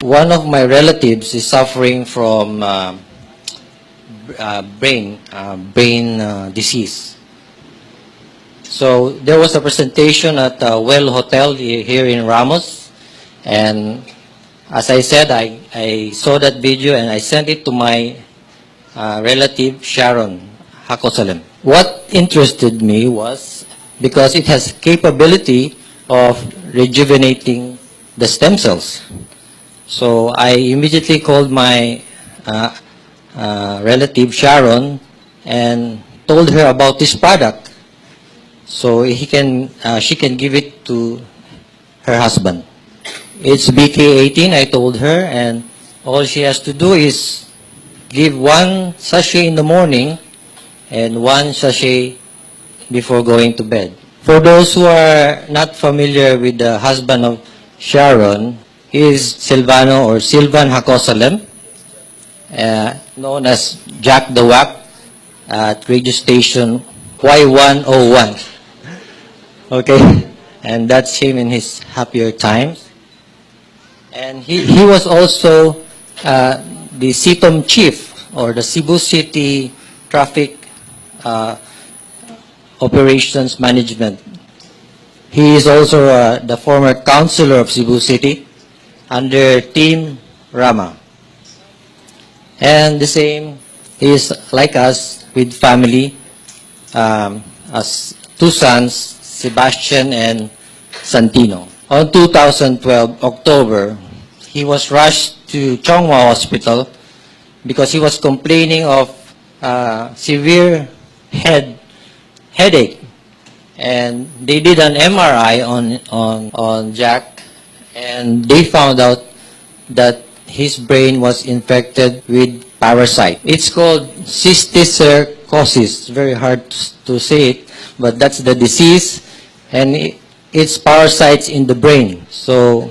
One of my relatives is suffering from brain disease. So there was a presentation at Well Hotel here in Ramos, and as I said, I saw that video and I sent it to my relative Sharon Hakosalem. What interested me was because it has capability of rejuvenating the stem cells. So I immediately called my relative Sharon and told her about this product, so she can give it to her husband. It's BK18, I told her, and all she has to do is give one sachet in the morning and one sachet before going to bed. For those who are not familiar with the husband of Sharon, he is Silvano or Silvan Hakosalem, known as Jack the Wack at radio station Y101. Okay? And that's him in his happier times. And he was also the CITOM chief, or the Cebu City Traffic Operations Management. He is also the former councilor of Cebu City under Team Rama. And the same, he is like us with family, as two sons, Sebastian and Santino. On 2012, October, he was rushed to Chonghua Hospital because he was complaining of severe headache. And they did an MRI on Jack, and they found out that his brain was infected with parasite. It's called cysticercosis. It's very hard to say it, but that's the disease, and it's parasites in the brain. So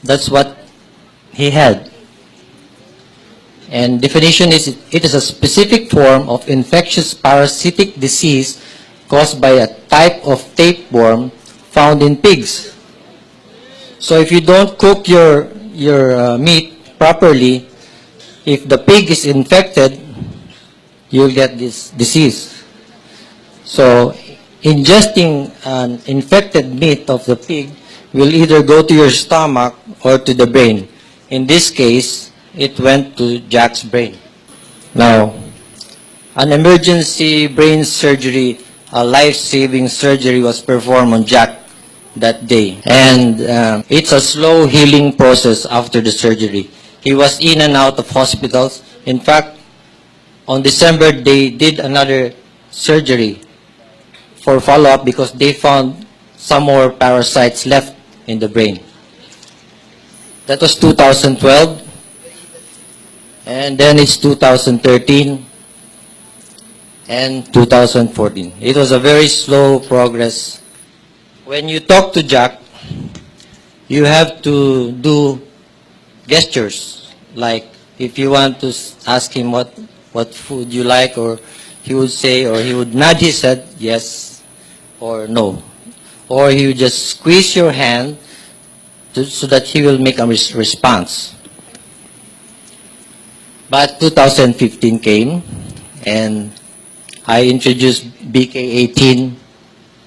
that's what he had. And definition is, it is a specific form of infectious parasitic disease caused by a type of tapeworm found in pigs. So if you don't cook your meat properly, if the pig is infected, you'll get this disease. So ingesting an infected meat of the pig will either go to your stomach or to the brain. In this case, it went to Jack's brain. Now, an emergency brain surgery, a life-saving surgery, was performed on Jack that day. And it's a slow healing process after the surgery. He was in and out of hospitals. In fact, on December, they did another surgery for follow-up because they found some more parasites left in the brain. That was 2012. And then it's 2013 and 2014. It was a very slow progress. When you talk to Jack, you have to do gestures. Like if you want to ask him what food you like, or he would say, or he would nod his head, yes or no. Or he would just squeeze your hand so that he will make a response. But 2015 came, and I introduced BK18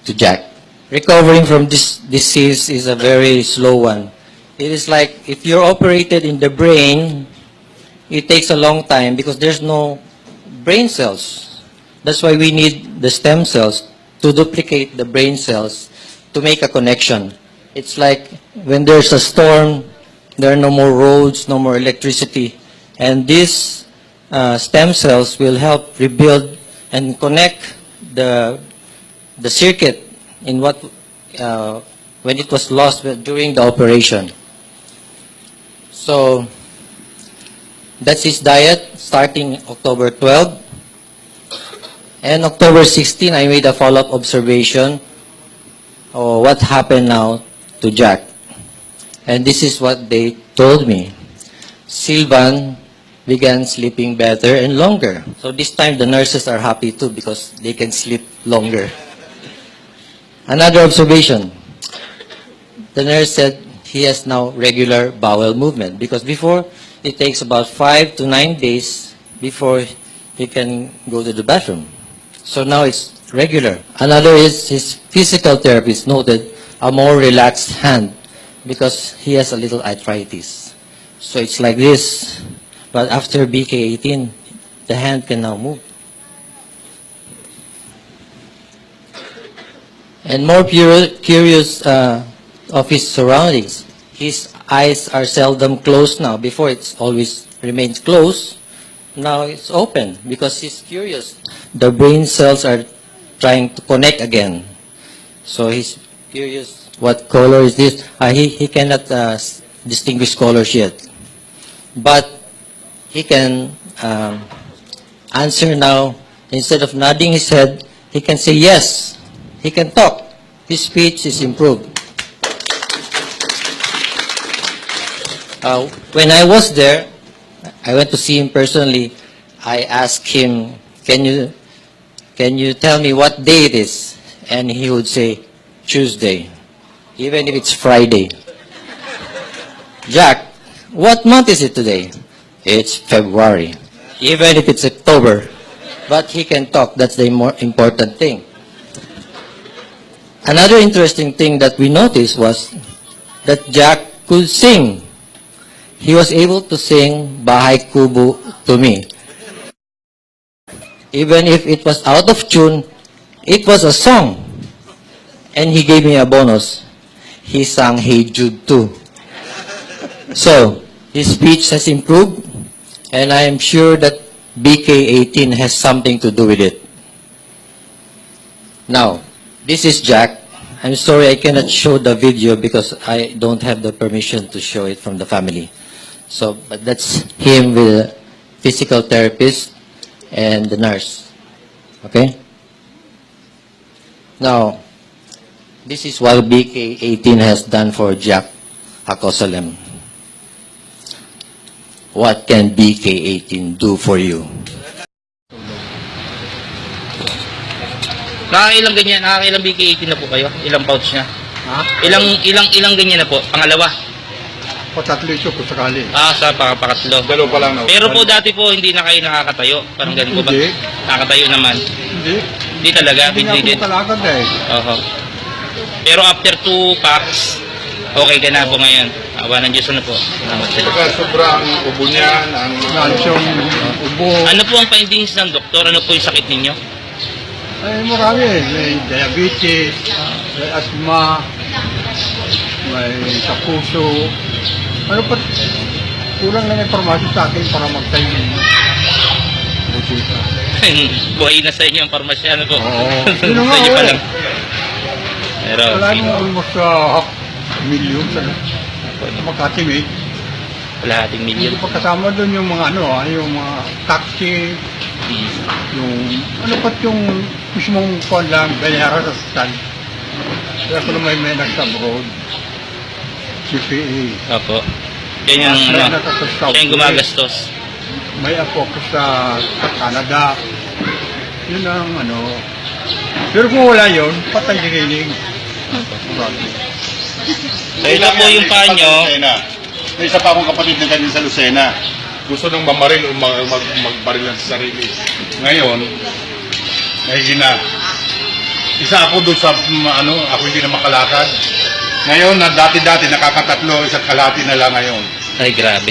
to Jack. Recovering from this disease is a very slow one. It is like if you're operated in the brain, it takes a long time because there's no brain cells. That's why we need the stem cells to duplicate the brain cells to make a connection. It's like when there's a storm, there are no more roads, no more electricity. And these stem cells will help rebuild and connect the circuit in what when it was lost during the operation. So that's his diet starting October 12. And October 16, I made a follow-up observation of what happened now to Jack. And this is what they told me. Silvan began sleeping better and longer. So this time the nurses are happy too because they can sleep longer. Another observation. The nurse said he has now regular bowel movement. Because before, it takes about 5 to 9 days before he can go to the bathroom. So now it's regular. Another is his physical therapist noted a more relaxed hand because he has a little arthritis. So it's like this. But after BK18, the hand can now move. And more curious of his surroundings. His eyes are seldom closed now. Before, it's always remains closed. Now it's open because he's curious. The brain cells are trying to connect again. So he's curious, what color is this? He cannot distinguish colors yet. But he can answer now. Instead of nodding his head, he can say yes. He can talk. His speech is improved. When I was there, I went to see him personally. I asked him, can you tell me what day it is? And he would say, Tuesday, even if it's Friday. Jack, what month is it today? It's February, even if it's October. But he can talk. That's the more important thing. Another interesting thing that we noticed was that Jack could sing. He was able to sing Bahay Kubo to me. Even if it was out of tune, it was a song. And he gave me a bonus. He sang Hey Jude too. So, his speech has improved, and I am sure that BK18 has something to do with it. Now, this is Jack. I'm sorry I cannot show the video because I don't have the permission to show it from the family. So, but that's him with a physical therapist and the nurse. Okay? Now, this is what BK18 has done for Jack Hakosalem. What can BK18 do for you? Nakakailang BK18 na po kayo? Ilang pouch na? Ha? Ilang ganyan na po? Pangalawa? Patatlo ito kung sakali. Sa pangatlo. Dalawa pa lang na. Pero po dati po hindi na kayo nakakatayo. Parang ganun po ba? Hindi. Nakakatayo naman. Hindi. Hindi talaga. Hindi nga ako makalakad eh. Oho. Pero after 2 packs, okay ka na po ngayon. Awa ng Diyos, ano po? Salamat sa Diyos. Saka sobrang ubo niyan, ang yung ubo. Ano po ang findings ng doktor? Ano po yung sakit ninyo? Ay, marami. May diabetes, may asthma, may sa puso. Ano pa, kulang lang information sa akin para magtayo ng butika. Buhay na sa inyo ang parmasya, ano po? Oo. Sa Yun nga, inyo pa eh. lang. Pero, Wala mo almost half million sa Makati, eh. kalahating Hindi milyon. pa kasama doon yung mga yung mga taxi, yung ano pa yung mismong kuwan lang, bayaran sa sasal. Kaya ko naman may nagsa-abroad. CPA. Opo. Yan yung, siya yung gumagastos. May apo ko sa Canada. Yun ang Pero kung wala yun, patay diriling. So ito po yung panyo. May isa pa akong kapatid na ganyan sa Lucena. Gusto nang mamaril o magbaril ng sarili. Ngayon, nahihina. Isa ako doon sa, ako hindi na makalakad. Ngayon, na dati-dati nakakatatlo, isang kalahati na lang ngayon. Ay, grabe.